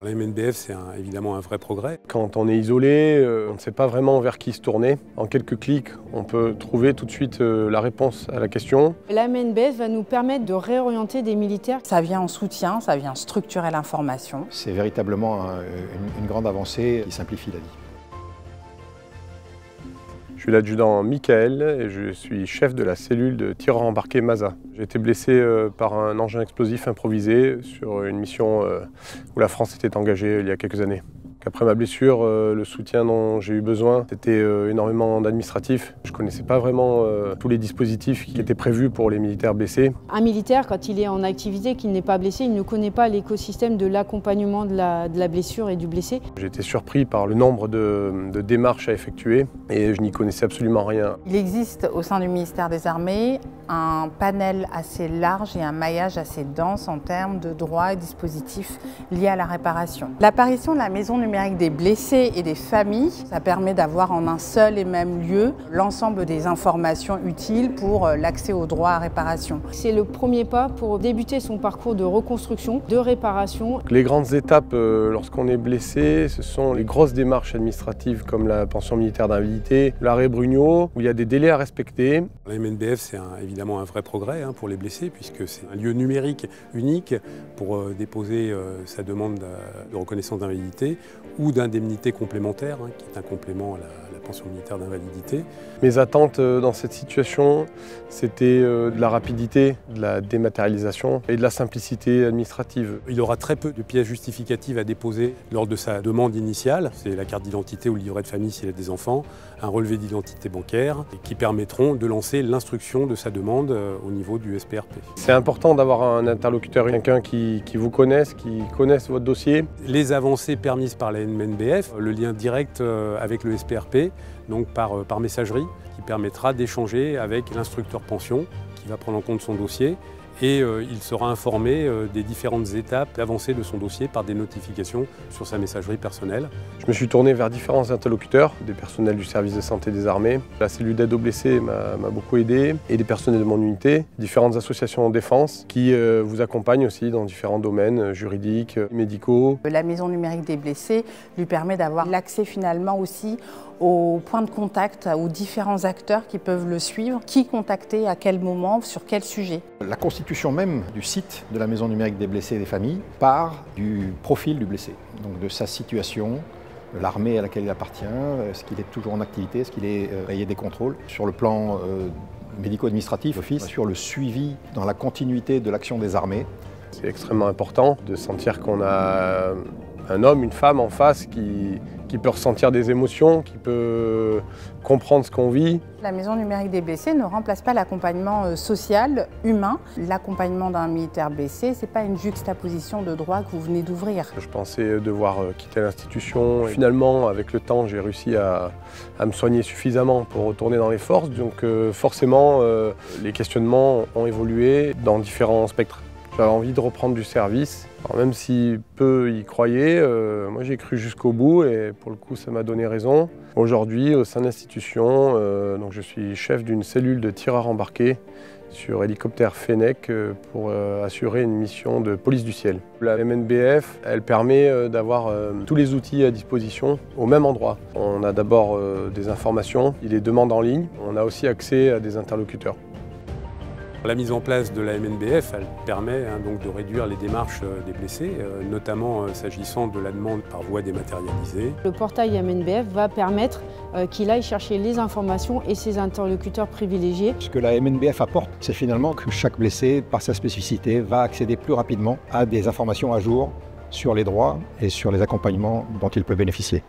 La MNBF, c'est évidemment un vrai progrès. Quand on est isolé, on ne sait pas vraiment vers qui se tourner. En quelques clics, on peut trouver tout de suite la réponse à la question. La MNBF va nous permettre de réorienter des militaires. Ça vient en soutien, ça vient structurer l'information. C'est véritablement une grande avancée qui simplifie la vie. Je suis l'adjudant Michael et je suis chef de la cellule de tireurs embarqués MASA. J'ai été blessé par un engin explosif improvisé sur une mission où la France était engagée il y a quelques années. Après ma blessure, le soutien dont j'ai eu besoin, c'était énormément d'administratif. Je ne connaissais pas vraiment tous les dispositifs qui étaient prévus pour les militaires blessés. Un militaire, quand il est en activité, qu'il n'est pas blessé, il ne connaît pas l'écosystème de l'accompagnement de la blessure et du blessé. J'ai été surpris par le nombre de démarches à effectuer et je n'y connaissais absolument rien. Il existe au sein du ministère des Armées un panel assez large et un maillage assez dense en termes de droits et dispositifs liés à la réparation. L'apparition de la maison numérique des blessés et des familles, ça permet d'avoir en un seul et même lieu l'ensemble des informations utiles pour l'accès aux droits à réparation. C'est le premier pas pour débuter son parcours de reconstruction, de réparation. Les grandes étapes lorsqu'on est blessé, ce sont les grosses démarches administratives comme la pension militaire d'invalidité, l'arrêt Brugnot, où il y a des délais à respecter. La MNBF, c'est évidemment un vrai progrès pour les blessés, puisque c'est un lieu numérique unique pour déposer sa demande de reconnaissance d'invalidité ou d'indemnité complémentaire, qui est un complément à la pension militaire d'invalidité. Mes attentes dans cette situation, c'était de la rapidité, de la dématérialisation et de la simplicité administrative. Il aura très peu de pièces justificatives à déposer lors de sa demande initiale. C'est la carte d'identité ou le livret de famille s'il a des enfants, un relevé d'identité bancaire, et qui permettront de lancer l'instruction de sa demande au niveau du SPRP. C'est important d'avoir un interlocuteur, quelqu'un qui vous connaisse, qui connaisse votre dossier. Les avancées permises par la MNBF, le lien direct avec le SPRP, donc par messagerie, qui permettra d'échanger avec l'instructeur pension, qui va prendre en compte son dossier, et il sera informé des différentes étapes d'avancée de son dossier par des notifications sur sa messagerie personnelle. Je me suis tourné vers différents interlocuteurs, des personnels du service de santé des armées. La cellule d'aide aux blessés m'a beaucoup aidé, et des personnels de mon unité, différentes associations de défense qui vous accompagnent aussi dans différents domaines juridiques, médicaux. La maison numérique des blessés lui permet d'avoir l'accès finalement aussi aux points de contact, aux différents acteurs qui peuvent le suivre, qui contacter, à quel moment, sur quel sujet. La constitution même du site de la maison numérique des blessés et des familles part du profil du blessé, donc de sa situation, de l'armée à laquelle il appartient, est-ce qu'il est toujours en activité, est-ce qu'il est rayé des contrôles. Sur le plan médico-administratif, l'Office assure le suivi dans la continuité de l'action des armées. C'est extrêmement important de sentir qu'on a un homme, une femme en face qui peut ressentir des émotions, qui peut comprendre ce qu'on vit. La maison numérique des blessés ne remplace pas l'accompagnement social, humain. L'accompagnement d'un militaire blessé, ce n'est pas une juxtaposition de droits que vous venez d'ouvrir. Je pensais devoir quitter l'institution. Finalement, avec le temps, j'ai réussi à me soigner suffisamment pour retourner dans les forces. Donc forcément, les questionnements ont évolué dans différents spectres. J'avais envie de reprendre du service. Alors même si peu y croyaient, moi j'ai cru jusqu'au bout et pour le coup ça m'a donné raison. Aujourd'hui, au sein de l'institution, donc je suis chef d'une cellule de tireurs embarqués sur hélicoptère Fennec pour assurer une mission de police du ciel. La MNBF, elle permet d'avoir tous les outils à disposition au même endroit. On a d'abord des informations, des demandes en ligne, on a aussi accès à des interlocuteurs. La mise en place de la MNBF, elle permet donc de réduire les démarches des blessés, notamment s'agissant de la demande par voie dématérialisée. Le portail MNBF va permettre qu'il aille chercher les informations et ses interlocuteurs privilégiés. Ce que la MNBF apporte, c'est finalement que chaque blessé, par sa spécificité, va accéder plus rapidement à des informations à jour sur les droits et sur les accompagnements dont il peut bénéficier.